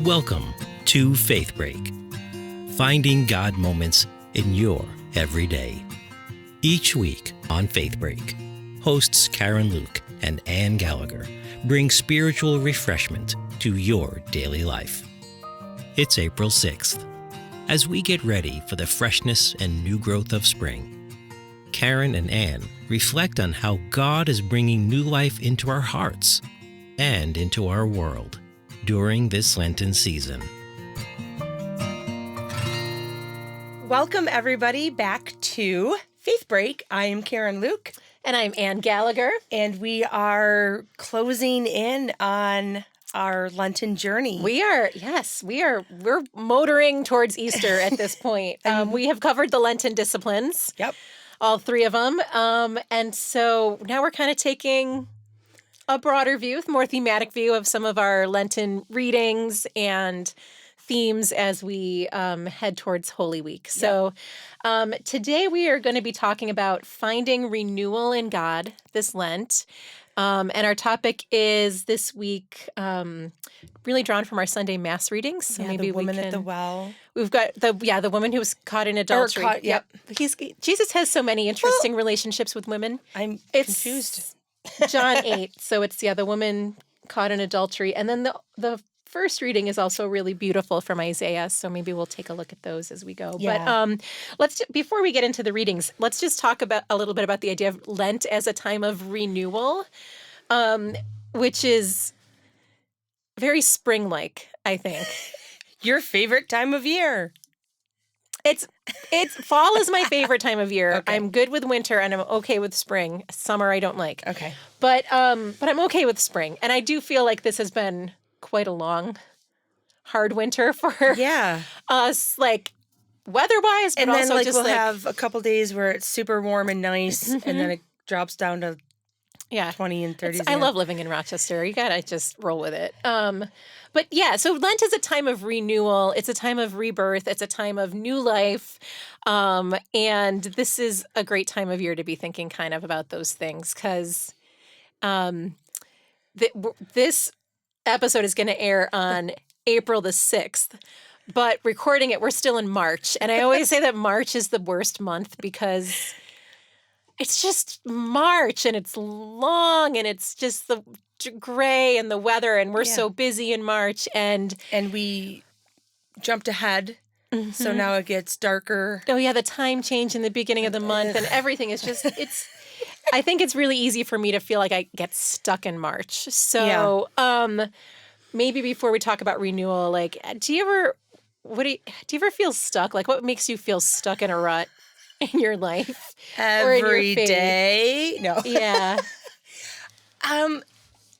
Welcome to Faith Break, finding God moments in your everyday. Each week on Faith Break, hosts Karen Luke and Ann Gallagher bring spiritual refreshment to your daily life. It's April 6th. As we get ready for the freshness and new growth of spring, Karen and Ann reflect on how God is bringing new life into our hearts and into our world during this Lenten season. Welcome, everybody, back to Faith Break. I am Karen Luke. And I'm Ann Gallagher. And we are closing in on our Lenten journey. We're motoring towards Easter at this point. We have covered the Lenten disciplines. Yep. All three of them. And so now we're kind of taking a broader view, more thematic view of some of our Lenten readings and themes as we head towards Holy Week. So today we are going to be talking about finding renewal in God this Lent. And our topic is this week really drawn from our Sunday Mass readings. So maybe the woman at the well. We've got the woman who was caught in adultery. Yep. Jesus has so many interesting relationships with women. I'm confused. John 8. So it's the woman caught in adultery. And then the first reading is also really beautiful from Isaiah. So maybe we'll take a look at those as we go. Yeah. But before we get into the readings, let's just talk about a little bit about the idea of Lent as a time of renewal, which is very spring-like, I think. Your favorite time of year. It's fall is my favorite time of year. Okay. I'm good with winter and I'm okay with spring. Summer I don't like. Okay. But I'm okay with spring. And I do feel like this has been quite a long, hard winter for us, like weather-wise, but And then also just we'll have a couple days where it's super warm and nice, and then it drops down to 20 and 30s. I love living in Rochester. You gotta just roll with it. But yeah, so Lent is a time of renewal. It's a time of rebirth. It's a time of new life. And this is a great time of year to be thinking kind of about those things because this episode is going to air on April the 6th. But recording it, we're still in March. And I always say that March is the worst month because it's just March and it's long and it's just the gray and the weather and we're so busy in March and we jumped ahead, so now it gets darker. Oh yeah, the time change in the beginning of the month and everything is just I think it's really easy for me to feel like I get stuck in March. So maybe before we talk about renewal, like do you ever feel stuck? Like what makes you feel stuck in a rut in your life? Every day? No. Yeah.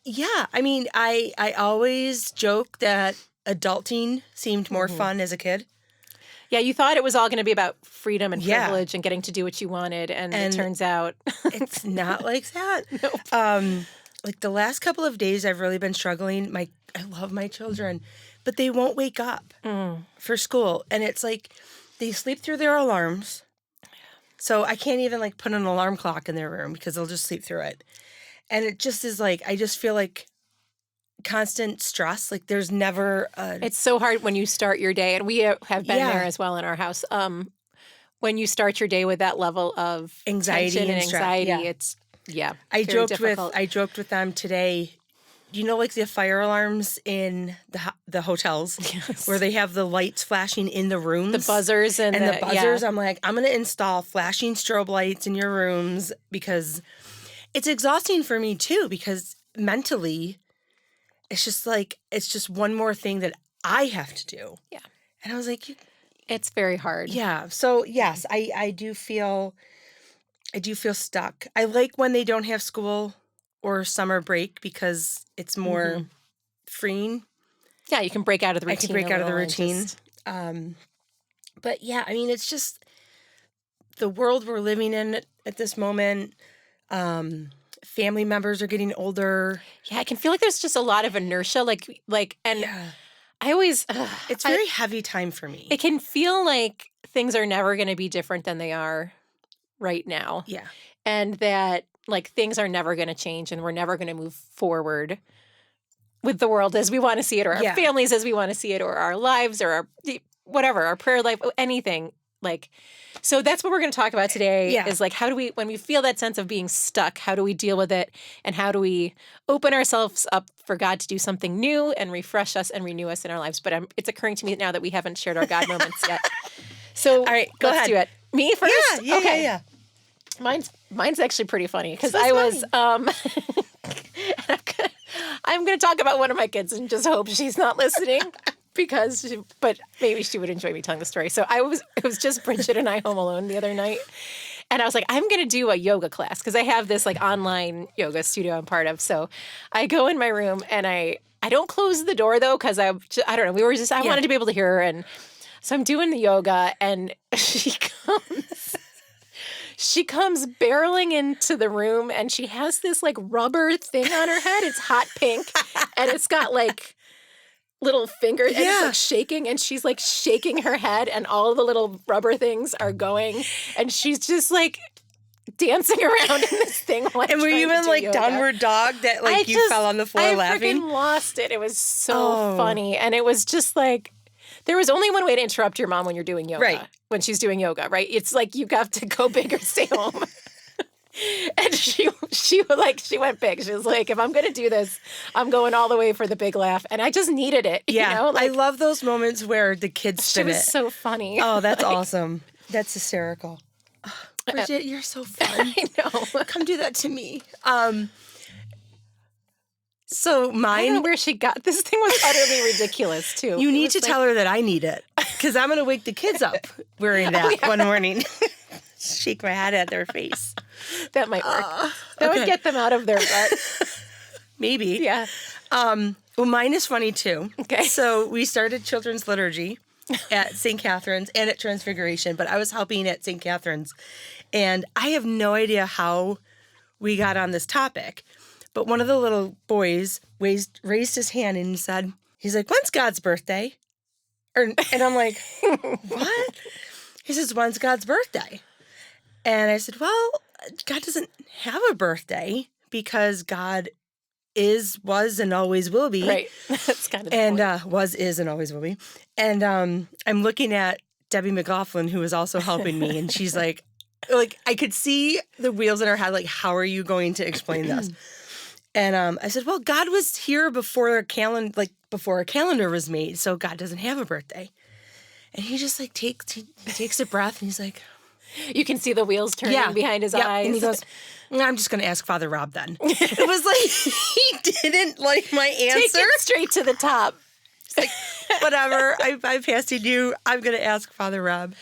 Yeah, I mean, I always joke that adulting seemed more fun as a kid. Yeah, you thought it was all going to be about freedom and privilege and getting to do what you wanted, and it turns out it's not like that. Nope. Like the last couple of days, I've really been struggling. I love my children, but they won't wake up for school, and it's like they sleep through their alarms. So I can't even like put an alarm clock in their room because they'll just sleep through it. And it just is like, I just feel like constant stress. Like there's never It's so hard when you start your day, and we have been there as well in our house. When you start your day with that level of anxiety tension and anxiety, stress. it's I very joked with them today. You know, like the fire alarms in the hotels where they have the lights flashing in the rooms, the buzzers and the buzzers. I'm like, I'm going to install flashing strobe lights in your rooms because it's exhausting for me too, because mentally it's just one more thing that I have to do. Yeah. And I was like, it's very hard. Yeah. So yes, I do feel stuck. I like when they don't have school or summer break because it's more freeing. Yeah, you can break out of the routine. I can break out of the routine. But yeah, I mean, it's just the world we're living in at this moment. Family members are getting older. Yeah, I can feel like there's just a lot of inertia. I always... it's very heavy time for me. It can feel like things are never going to be different than they are right now. Yeah. And that like things are never going to change and we're never going to move forward with the world as we want to see it, or our families as we want to see it, or our lives, or our whatever, our prayer life, anything. Like, so that's what we're going to talk about today is like, how do we, when we feel that sense of being stuck, how do we deal with it? And how do we open ourselves up for God to do something new and refresh us and renew us in our lives? But it's occurring to me now that we haven't shared our God moments yet. So all right, go let's ahead. do it. Me first? Yeah. Mine's actually pretty funny because I was, I'm going to talk about one of my kids and just hope she's not listening. But maybe she would enjoy me telling the story. So it was just Bridget and I home alone the other night. And I was like, I'm going to do a yoga class because I have this like online yoga studio I'm part of. So I go in my room and I don't close the door though because I don't know. I wanted to be able to hear her. And so I'm doing the yoga and she comes barreling into the room and she has this like rubber thing on her head. It's hot pink and it's got like little fingers and it's like shaking and she's like shaking her head and all the little rubber things are going and she's just like dancing around in this thing. And were you in like yoga. Downward dog that like you fell on the floor laughing? I freaking lost it. It was so funny. And it was just like, there was only one way to interrupt your mom when you're doing yoga. Right. When she's doing yoga, right? It's like you have to go big or stay home. And she went big. She was like, if I'm going to do this, I'm going all the way for the big laugh. And I just needed it. Yeah. You know? Like, I love those moments where the kids spin it. She was so funny. Oh, that's awesome. That's hysterical. Oh, Bridget, you're so fun. I know. Come do that to me. So mine. I don't know where she got this thing was utterly ridiculous too. You need to tell her that I need it because I'm going to wake the kids up wearing that one morning. Shake my head at their face. That might work. That would get them out of their rut. Maybe. Yeah. Well, mine is funny too. Okay. So we started children's liturgy at St. Catherine's and at Transfiguration, but I was helping at St. Catherine's. And I have no idea how we got on this topic. But one of the little boys raised his hand and he said, he's like, when's God's birthday? And I'm like, what? He says, when's God's birthday? And I said, well, God doesn't have a birthday because God is, was, and always will be. Right. That's kind of the and was, is, and always will be. And I'm looking at Debbie McLaughlin, who was also helping me, and she's like I could see the wheels in her head, like, how are you going to explain this? And I said, well, God was here before a calendar was made, so God doesn't have a birthday. And he just like takes a breath and he's like, you can see the wheels turning behind his eyes. And he goes, I'm just going to ask Father Rob then. It was like, he didn't like my answer. Take it straight to the top. It's like, whatever, I'm passing you. I'm going to ask Father Rob.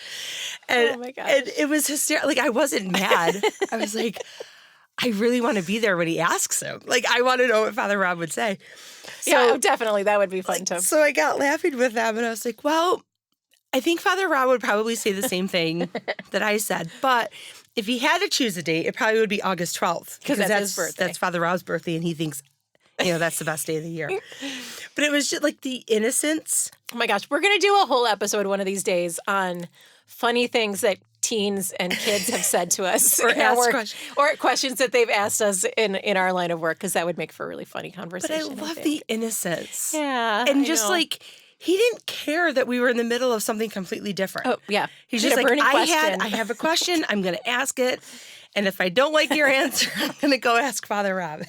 And, oh my gosh. And it was hysterical. Like, I wasn't mad. I was like, I really want to be there when he asks him. Like, I want to know what Father Rob would say. So, yeah, definitely. That would be fun too. So I got laughing with them and I was like, well, I think Father Rob would probably say the same thing that I said. But if he had to choose a date, it probably would be August 12th. Because that's his birthday. That's Father Rob's birthday and he thinks, that's the best day of the year. But it was just like the innocence. Oh my gosh. We're going to do a whole episode one of these days on funny things that teens and kids have said to us or questions that they've asked us in our line of work, because that would make for a really funny conversation. But I love the innocence. Yeah. And just like, he didn't care that we were in the middle of something completely different. Oh, yeah. He's just like, I have a question. I'm going to ask it. And if I don't like your answer, I'm going to go ask Father Rob.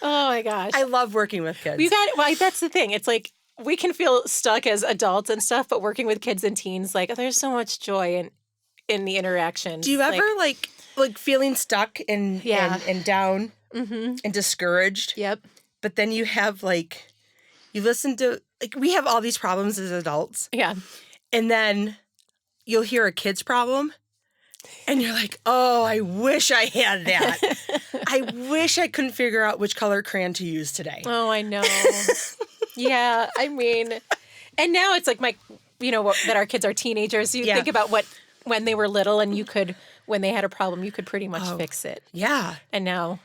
Oh my gosh. I love working with kids. That's the thing. It's like, we can feel stuck as adults and stuff, but working with kids and teens, like, there's so much joy in the interaction. Do you ever like feeling stuck and down and discouraged? Yep. But then you have you listen to, we have all these problems as adults. Yeah. And then you'll hear a kid's problem and you're like, oh, I wish I had that. I wish I couldn't figure out which color crayon to use today. Oh, I know. Yeah, I mean, and now it's like that our kids are teenagers. You think about when they were little and when they had a problem, you could pretty much fix it. Yeah. And now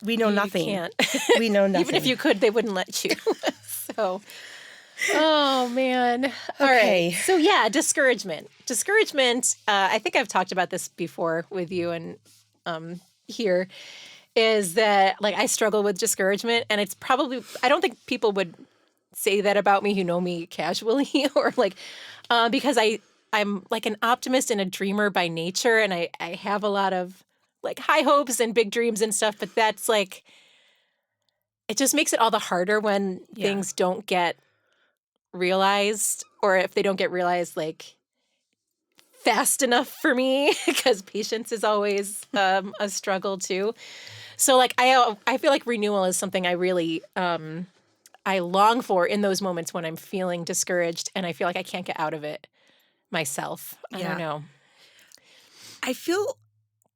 we know nothing. You can't. We know nothing. Even if you could, they wouldn't let you. So, oh man. All right. So yeah, discouragement. Discouragement, I think I've talked about this before with you and here, is that like I struggle with discouragement, and it's probably, I don't think people would say that about me who know me casually or like, because I'm like an optimist and a dreamer by nature, and I have a lot of like high hopes and big dreams and stuff, but that's like, it just makes it all the harder when things don't get realized, or if they don't get realized like fast enough for me, because patience is always a struggle too. So like I feel like renewal is something I really I long for in those moments when I'm feeling discouraged and I feel like I can't get out of it myself. I don't know. I feel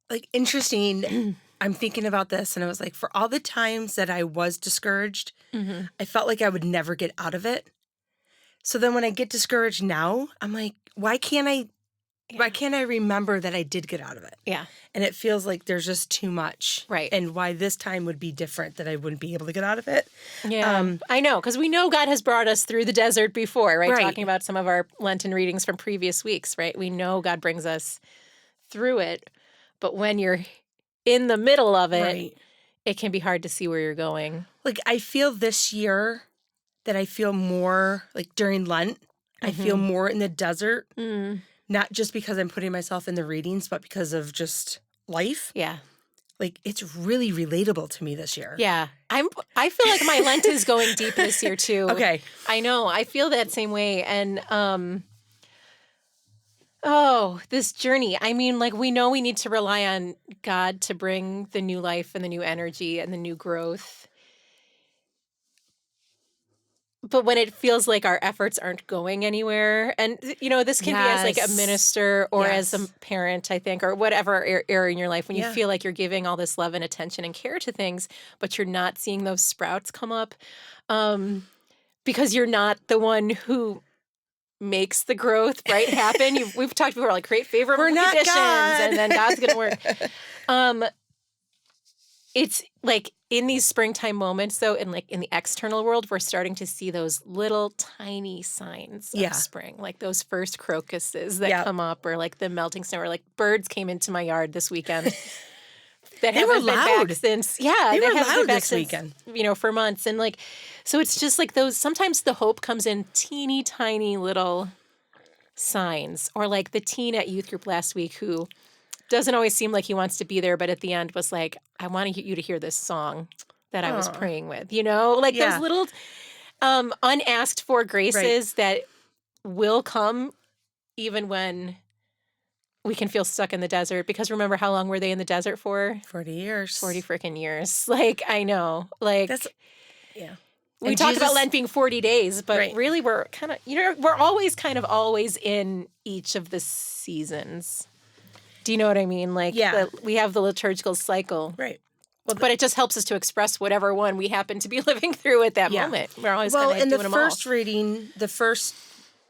like interesting. I'm thinking about this, and I was like, for all the times that I was discouraged, I felt like I would never get out of it. So then when I get discouraged now, I'm like, why can't I remember that I did get out of it? Yeah. And it feels like there's just too much. Right. And why this time would be different, that I wouldn't be able to get out of it. Yeah. I know, because we know God has brought us through the desert before, right? Talking about some of our Lenten readings from previous weeks, right? We know God brings us through it. But when you're in the middle of it, it can be hard to see where you're going. Like, I feel this year that I feel more, like during Lent, I feel more in the desert. Not just because I'm putting myself in the readings, but because of just life. Yeah. Like, it's really relatable to me this year. Yeah. I feel like my Lent is going deep this year too. Okay. I know. I feel that same way. And this journey. I mean, like, we know we need to rely on God to bring the new life and the new energy and the new growth. But when it feels like our efforts aren't going anywhere, and, you know, this can be as like a minister or as a parent, I think, or whatever area in your life, when you feel like you're giving all this love and attention and care to things, but you're not seeing those sprouts come up, because you're not the one who makes the growth, right, happen. We've talked before, like, create favorable conditions, and then God's going to work. It's like in these springtime moments, though, in the external world, we're starting to see those little tiny signs of spring, like those first crocuses that come up, or like the melting snow, or like birds came into my yard this weekend. That they were haven't been loud. back since, they were haven't loud been back this since, weekend. you know, for months, and like, so it's just like those. Sometimes the hope comes in teeny tiny little signs, or like the teen at youth group last week who doesn't always seem like he wants to be there, but at the end was like, I want you to hear this song that I was praying with, you know, like those little unasked for graces that will come even when we can feel stuck in the desert. Because remember, how long were they in the desert for? 40 years. 40 freaking years. Like, I know. Like, That's, we talked about Lent being 40 days, but really we're kind of, you know, we're always kind of always in each of the seasons. Do you know what I mean? Like, we have the liturgical cycle. Right. Well, but it just helps us to express whatever one we happen to be living through at that moment. We're always kind of doing them all. Well, in the first reading, the first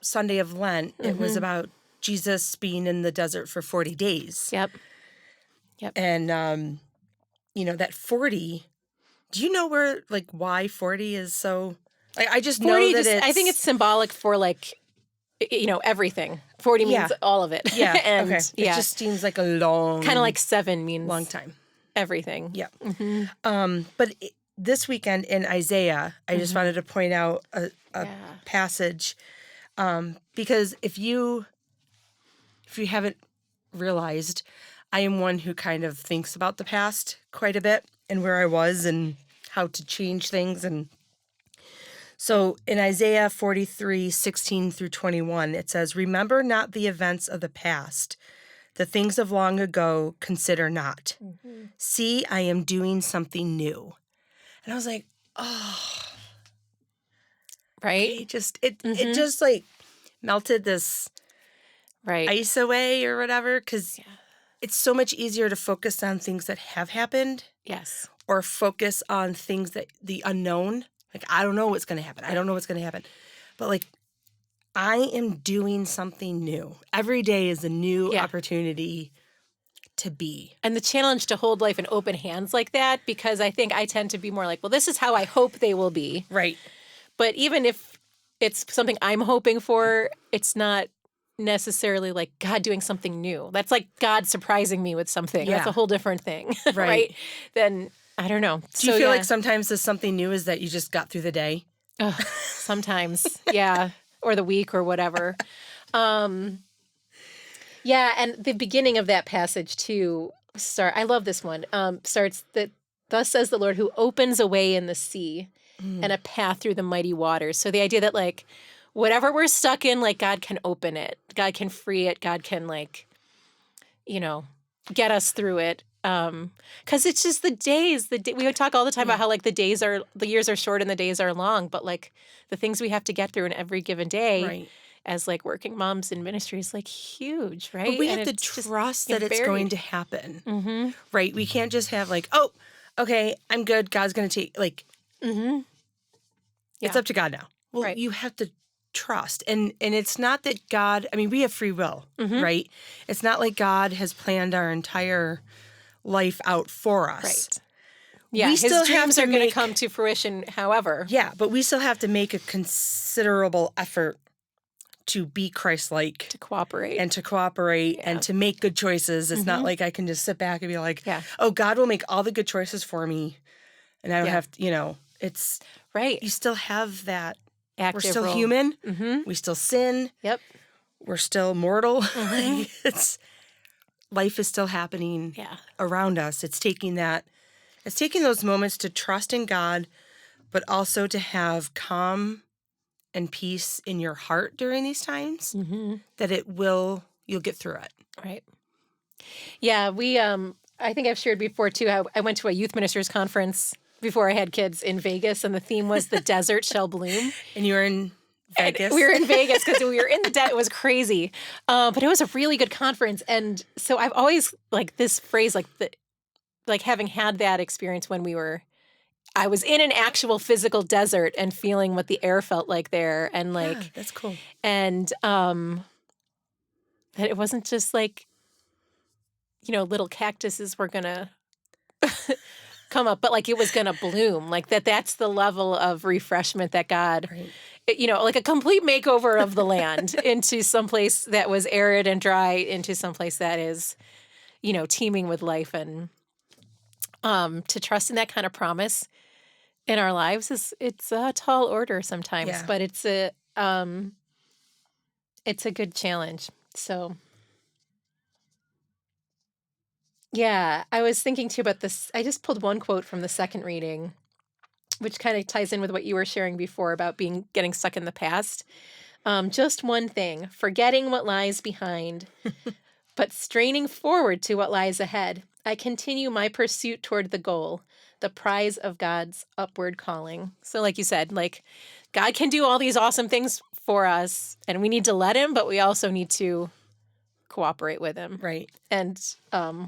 Sunday of Lent, it was about Jesus being in the desert for 40 days. Yep. And, you know, that 40, do you know why 40 is so, like, I just know that I think it's symbolic for, like, you know, everything. 40 means all of it. Yeah. And it just seems like a long, kind of like 7 means long time. Everything. Yeah. But this weekend in Isaiah, I just wanted to point out a passage, because if you haven't realized, I am one who kind of thinks about the past quite a bit and where I was and how to change things. And so in Isaiah 43:16-21, it says, "Remember not the events of the past. The things of long ago consider not. See, I am doing something new." And I was like, oh. Right? It just like melted this ice away or whatever, because it's so much easier to focus on things that have happened. Yes. Or focus on things that the unknown. Like, I don't know what's going to happen. I don't know what's going to happen. But, like, I am doing something new. Every day is a new opportunity to be. And the challenge to hold life in open hands like that, because I think I tend to be more like, well, this is how I hope they will be. Right. But even if it's something I'm hoping for, it's not necessarily like God doing something new. That's like God surprising me with something. That's a whole different thing. Right. Than I don't know. Do you feel like sometimes the something new is that you just got through the day? Sometimes, yeah, or the week or whatever. Yeah, and the beginning of that passage too. I love this one. Starts that, thus says the Lord, who opens a way in the sea and a path through the mighty waters. So the idea that like whatever we're stuck in, like God can open it, God can free it, God can like, get us through it. Because it's just the days. We would talk all the time about how like the years are short and the days are long, but like the things we have to get through in every given day. Right. As like working moms in ministry is like huge, right? But we have to trust that it's going to happen, right? We can't just have like, oh, okay, I'm good. God's going to take like, it's up to God now. Well, Right. you have to trust, and it's not that God. I mean, we have free will, right? It's not like God has planned our entire life out for us. Right. Yeah, we his still dreams have are to going to come to fruition. However, yeah, but we still have to make a considerable effort to be Christ-like, to cooperate and to make good choices. It's not like I can just sit back and be like, oh, God will make all the good choices for me. And I don't have to, it's right. You still have that. Active We're still role. human. We still sin. Yep. We're still mortal. Life is still happening around us. It's taking those moments to trust in God, but also to have calm and peace in your heart during these times, that you'll get through it. Right. Yeah, we, I think I've shared before too, how I went to a youth ministers conference before I had kids in Vegas, and the theme was the desert shall bloom. And you were in Vegas? And we were in Vegas because we were in the desert. It was crazy. But it was a really good conference. And so I've always like this phrase, like having had that experience when I was in an actual physical desert and feeling what the air felt like there. And like, that's cool. And that it wasn't just like, little cactuses were going to come up, but like it was going to bloom. Like that's the level of refreshment that God, like a complete makeover of the land into someplace that was arid and dry, into someplace that is, teeming with life. And to trust in that kind of promise in our lives it's a tall order sometimes, but it's a good challenge. So yeah, I was thinking too about this. I just pulled one quote from the second reading, which kind of ties in with what you were sharing before about getting stuck in the past. Just one thing, forgetting what lies behind, but straining forward to what lies ahead. I continue my pursuit toward the goal, the prize of God's upward calling. So like you said, like God can do all these awesome things for us and we need to let him, but we also need to cooperate with him. Right. And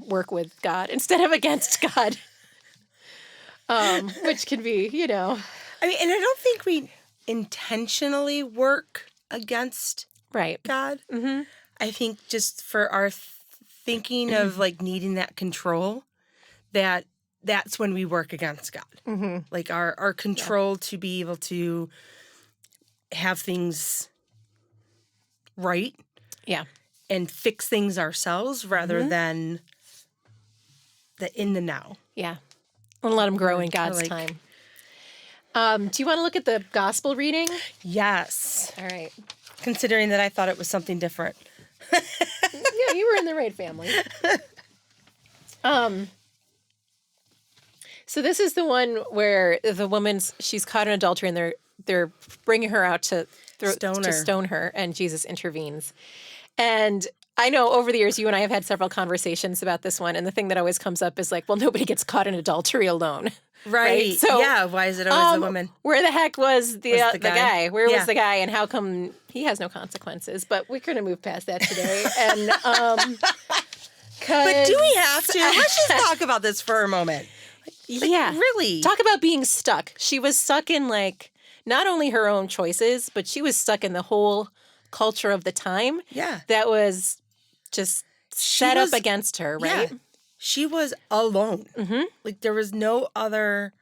work with God instead of against God. Which can be, I mean, and I don't think we intentionally work against God. I think just for our thinking of like needing that control, that's when we work against God. Like our control to be able to have things right. Yeah. And fix things ourselves rather than the in the now. Yeah. And let them grow in God's time. Do you want to look at the gospel reading? Yes. All right. Considering that I thought it was something different. Yeah, you were in the right family. So this is the one where the woman's, she's caught in adultery and they're bringing her out to stone her, and Jesus intervenes. And I know over the years, you and I have had several conversations about this one, and the thing that always comes up is like, well, nobody gets caught in adultery alone. Right. So yeah, why is it always the woman? Where the heck was the guy? Where was the guy, and how come he has no consequences? But we're going to move past that today. And but do we have to? Let's just talk about this for a moment. Really. Talk about being stuck. She was stuck in like not only her own choices, but she was stuck in the whole culture of the time. Yeah. That was just set up against her, right? Yeah. She was alone. Like there was no other,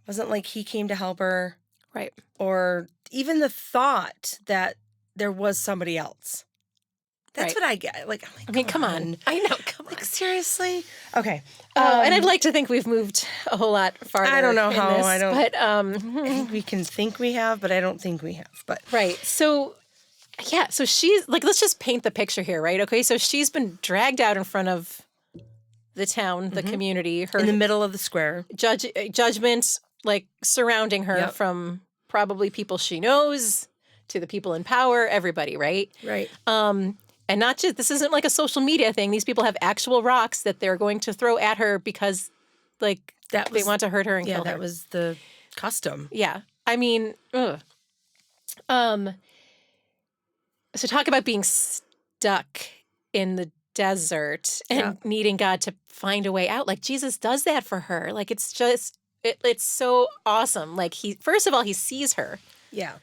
wasn't like he came to help her. Right. Or even the thought that there was somebody else. That's what I get. Like, I'm like, I mean, come on. I know, come on. seriously? Okay. And I'd like to think we've moved a whole lot farther. I don't know in how. this, I don't. But I think we can think we have, but I don't think we have. But right. So, yeah. So she's like, let's just paint the picture here, right? Okay. So she's been dragged out in front of the town, the community, her in the middle of the square, judgment like surrounding her from probably people she knows to the people in power, everybody, right? right? And not just, this isn't like a social media thing. These people have actual rocks that they're going to throw at her because, like, they want to hurt her and kill her. Yeah, that was the custom. Yeah. I mean, ugh. So talk about being stuck in the desert and needing God to find a way out. Like, Jesus does that for her. Like, it's just, it's so awesome. Like, first of all, he sees her. Yeah.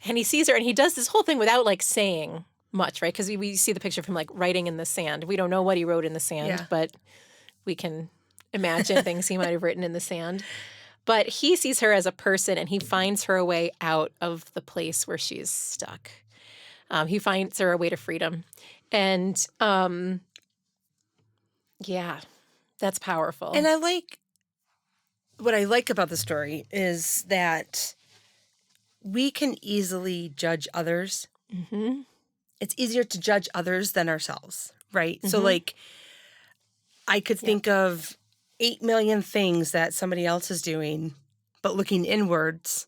And he sees her, and he does this whole thing without, like, saying much, right? Because we see the picture of him, like, writing in the sand. We don't know what he wrote in the sand, but we can imagine things he might have written in the sand. But he sees her as a person, and he finds her a way out of the place where she's stuck. He finds her a way to freedom. And, yeah, that's powerful. And what I like about the story is that we can easily judge others. Mm-hmm. It's easier to judge others than ourselves, right? So, like, I could think of 8 million things that somebody else is doing, but looking inwards,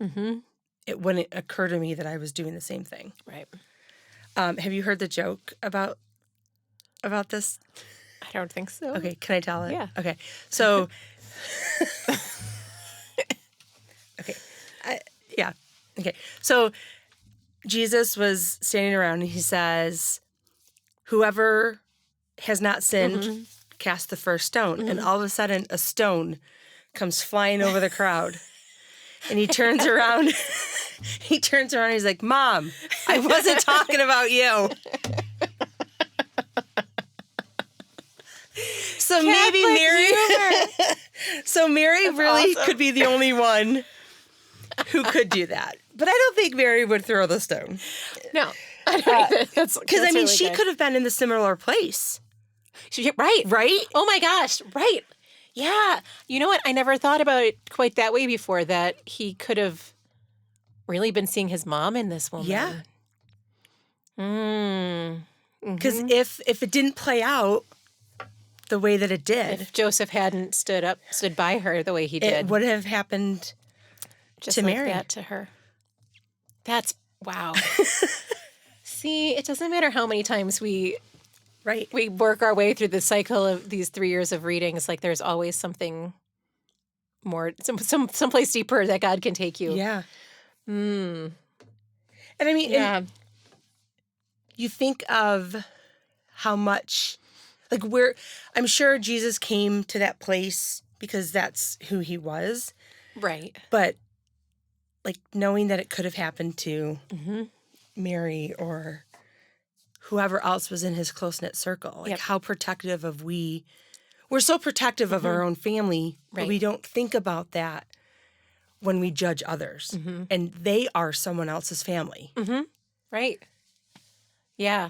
it wouldn't occur to me that I was doing the same thing. Right. Have you heard the joke about this? I don't think so. Okay, can I tell it? Yeah. Okay, so... okay. Okay. So Jesus was standing around and he says, whoever has not sinned, cast the first stone. And all of a sudden, a stone comes flying over the crowd. And he turns around. He's like, Mom, I wasn't talking about you. So maybe Mary really could be the only one who could do that. But I don't think Mary would throw the stone. No. I don't either. Because, I mean, she could have been in the similar place. Right. Right? Oh, my gosh. Right. Yeah. You know what? I never thought about it quite that way before, that he could have really been seeing his mom in this woman. Yeah. Because Mm-hmm. if it didn't play out the way that it did, if Joseph hadn't stood by her the way he did, it would have happened just to like Mary. that to her. That's wow. See, it doesn't matter how many times we work our way through the cycle of these 3 years of reading. It's like there's always something more, someplace deeper that God can take you. Yeah. Mm. And I mean, Yeah. you think of how much, like, I'm sure Jesus came to that place because that's who he was. Right. But, like, knowing that it could have happened to Mm-hmm. Mary or whoever else was in his close-knit circle, like, how protective we're so protective of our own family, but we don't think about that when we judge others. And they are someone else's family. Right. Yeah.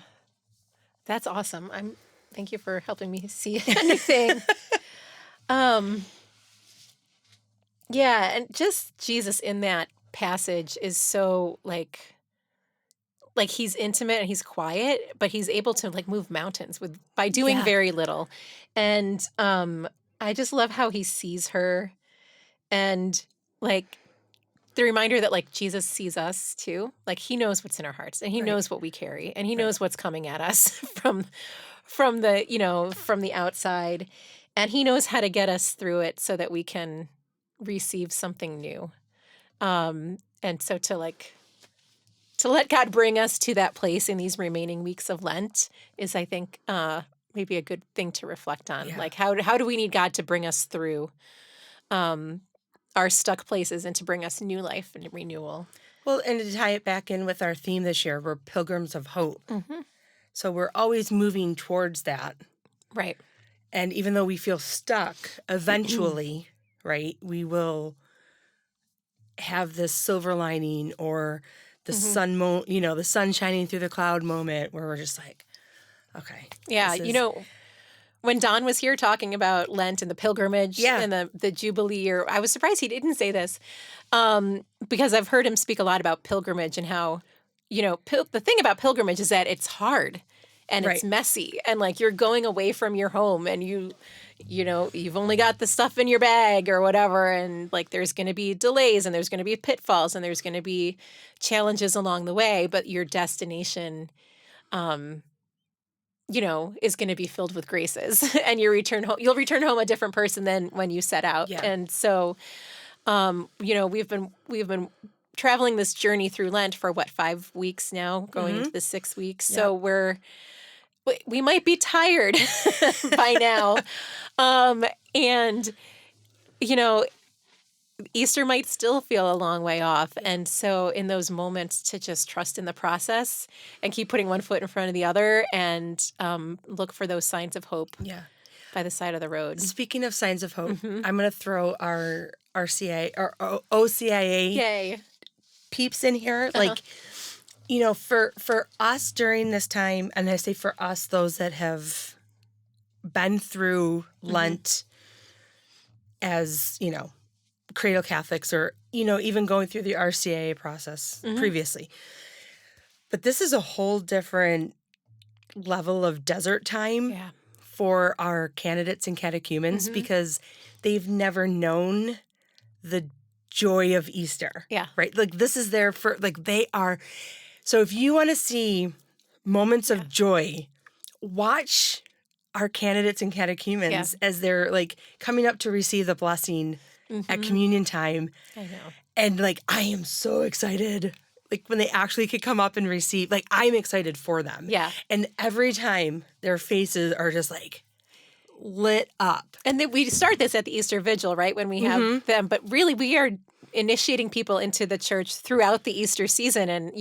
That's awesome. Thank you for helping me see anything. Yeah, and just Jesus in that passage is so like he's intimate and he's quiet, but he's able to like move mountains by doing very little. And I just love how he sees her, and like the reminder that like Jesus sees us too. Like he knows what's in our hearts, and he knows what we carry, and he knows what's coming at us from the outside, and he knows how to get us through it so that we can receive something new. And so to let God bring us to that place in these remaining weeks of Lent is, I think, maybe a good thing to reflect on. Yeah. Like, how do we need God to bring us through our stuck places and to bring us new life and renewal? Well, and to tie it back in with our theme this year, we're pilgrims of hope. So we're always moving towards that. Right. And even though we feel stuck, eventually, right, we will have this silver lining or the sun, the sun shining through the cloud moment where we're just like, okay. Yeah, When Don was here talking about Lent and the pilgrimage and the Jubilee year, I was surprised he didn't say this because I've heard him speak a lot about pilgrimage and how, the thing about pilgrimage is that it's hard and it's messy and like you're going away from your home and you've only got the stuff in your bag or whatever. And like there's going to be delays and there's going to be pitfalls and there's going to be challenges along the way. But your destination is going to be filled with graces and you'll return home a different person than when you set out. Yeah. And so, we've been traveling this journey through Lent for 5 weeks now, going into the 6 weeks. Yeah. So we might be tired by now. Easter might still feel a long way off. And so in those moments to just trust in the process and keep putting one foot in front of the other and look for those signs of hope by the side of the road. Speaking of signs of hope, I'm going to throw our OCIA peeps in here. Like, for us during this time, and I say for us, those that have been through Lent as, cradle Catholics or, even going through the RCIA process previously. But this is a whole different level of desert time for our candidates and catechumens because they've never known the joy of Easter. Yeah. Right? Like this is their first, they are. So if you want to see moments of joy, watch our candidates and catechumens as they're coming up to receive the blessing at communion time. I know. And I am so excited. When they actually could come up and receive, I'm excited for them. Yeah. And every time their faces are just lit up. And then we start this at the Easter Vigil, right? When we have them. But really we are initiating people into the church throughout the Easter season. And,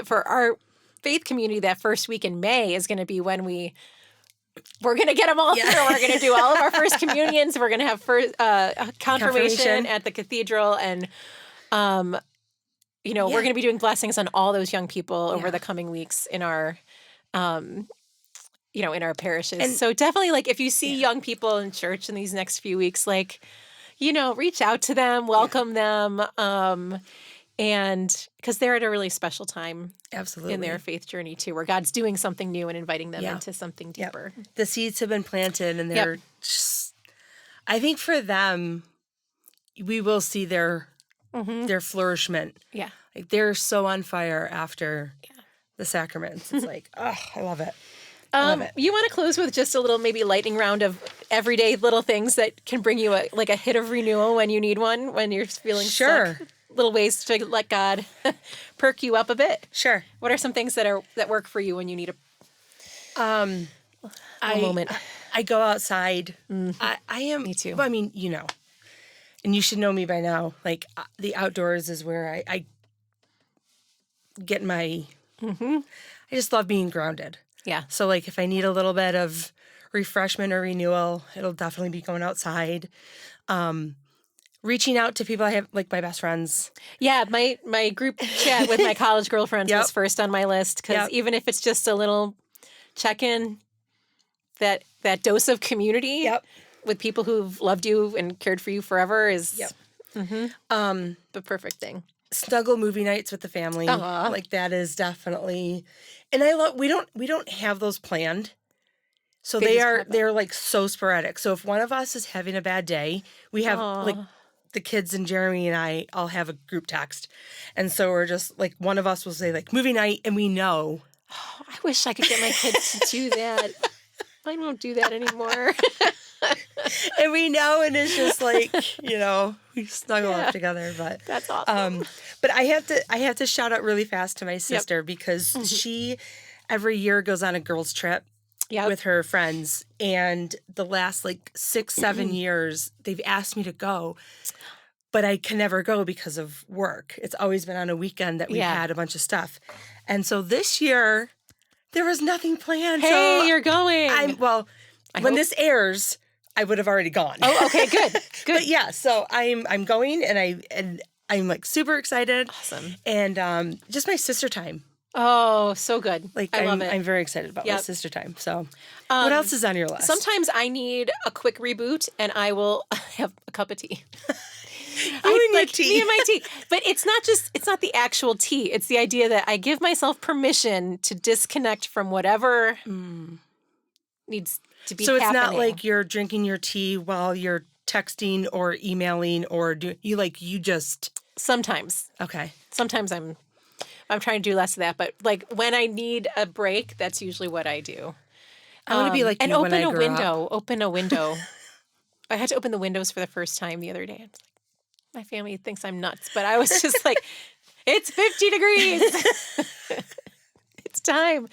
for our faith community, that first week in May is going to be when we're going to get them all through. We're going to do all of our first communions. We're going to have first confirmation at the cathedral. And, we're going to be doing blessings on all those young people over the coming weeks in our, in our parishes. And so definitely, if you see young people in church in these next few weeks, reach out to them, welcome them. And because they're at a really special time in their faith journey too, where God's doing something new and inviting them into something deeper. Yep. The seeds have been planted and they're just, I think for them, we will see their flourishment. Yeah. They're so on fire after the sacraments. It's I love it. You want to close with just a little maybe lightning round of everyday little things that can bring you a hit of renewal when you need one, when you're feeling stuck? Little ways to let God perk you up a bit. Sure. What are some things that work for you when you need a moment? I go outside. I am. Me too. Well, I mean, and you should know me by now. The outdoors is where I get my. I just love being grounded. Yeah. So if I need a little bit of refreshment or renewal, it'll definitely be going outside. Reaching out to people I have, my best friends. Yeah, my group chat with my college girlfriends was first on my list because even if it's just a little check-in, that dose of community with people who've loved you and cared for you forever is the perfect thing. Snuggle movie nights with the family, that is definitely, and I love. We don't have those planned. So they're so sporadic. So if one of us is having a bad day, we have the kids and Jeremy and I all have a group text. And so we're just one of us will say movie night and we know. Oh, I wish I could get my kids to do that. I don't do that anymore. And we know, and it's just we snuggle up together, but that's awesome. But I have to shout out really fast to my sister because she every year goes on a girls trip. With her friends. And the last 6-7 years, they've asked me to go. But I can never go because of work. It's always been on a weekend that we've had a bunch of stuff. And so this year, there was nothing planned. Hey, you're going. When this airs, I would have already gone. Oh, okay, good. But so I'm going and I'm super excited. Awesome. And just my sister time. Oh, so good. Like I love it. I'm very excited about my Yep. sister time. So what else is on your list? Sometimes I need a quick reboot and I will have a cup of tea. and your tea. Me and my tea. But it's not the actual tea. It's the idea that I give myself permission to disconnect from whatever needs to be So it's happening. not like you're drinking your tea while you're texting or emailing or you just. Sometimes. Okay. Sometimes I'm trying to do less of that, but like when I need a break, that's usually what I do. I want to be like and you open when I a grow window. up. Open a window. I had to open the windows for the first time the other day. I was like, my family thinks I'm nuts, but I was just like, it's 50 degrees. It's time.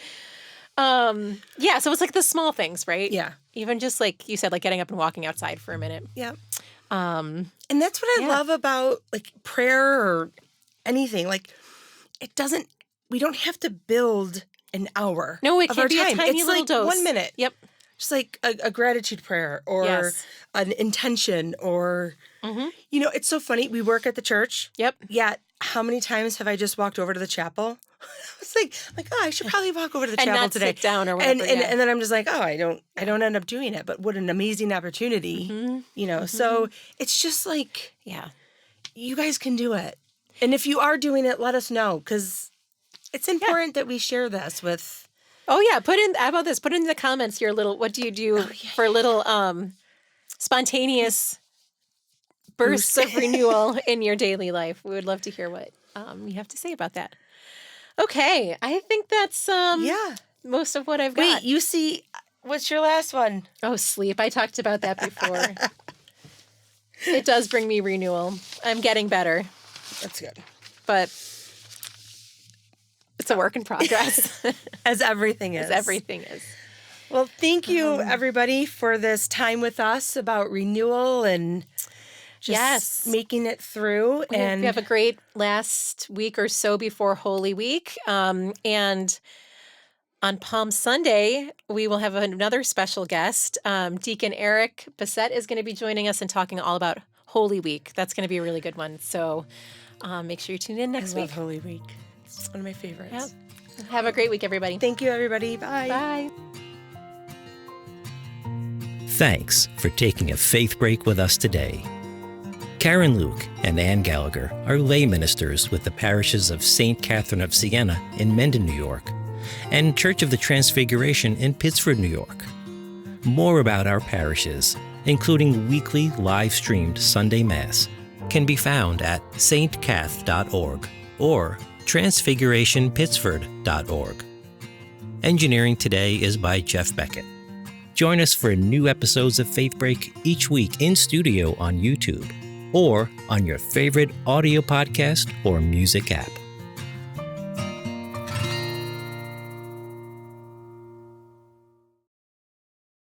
Yeah, so it's like the small things, right? Yeah. Even just like you said, like getting up and walking outside for a minute. Yeah. And that's what I love about like prayer or anything. Like we don't have to build an hour. No, it of can our be a time. tiny It's little like dose. 1 minute. Yep. Just like a gratitude prayer or Yes. an intention or, it's so funny. We work at the church. Yep. Yet, how many times have I just walked over to the chapel? I was like, oh, I should probably walk over to the And chapel not today. sit down or whatever. And then I'm just like, oh, I don't end up doing it. But what an amazing opportunity, So it's just like, Yeah. you guys can do it. And if you are doing it, let us know because it's important that we share this with. Oh yeah, how about this? Put in the comments your little, what do you do for little spontaneous bursts of renewal in your daily life? We would love to hear what you have to say about that. Okay, I think that's most of what I've got. Wait, you see, what's your last one? Oh, sleep. I talked about that before. It does bring me renewal. I'm getting better, That's good. but it's a work in progress. As everything is. As everything is. Well, thank you, everybody, for this time with us about renewal and just making it through. We have a great last week or so before Holy Week. And on Palm Sunday, we will have another special guest. Deacon Eric Bassett is going to be joining us and talking all about Holy Week. That's going to be a really good one. So make sure you tune in next I week. love Holy Week. It's one of my favorites. Yeah. Have a great week, everybody. Thank you, everybody. Bye. Bye. Thanks for taking a faith break with us today. Karen Luke and Ann Gallagher are lay ministers with the parishes of St. Catherine of Siena in Mendon, New York, and Church of the Transfiguration in Pittsford, New York. More about our parishes, including weekly live-streamed Sunday Mass, can be found at stcath.org or transfigurationpittsford.org. Engineering today is by Jeff Beckett. Join us for new episodes of Faith Break each week in studio on YouTube or on your favorite audio podcast or music app.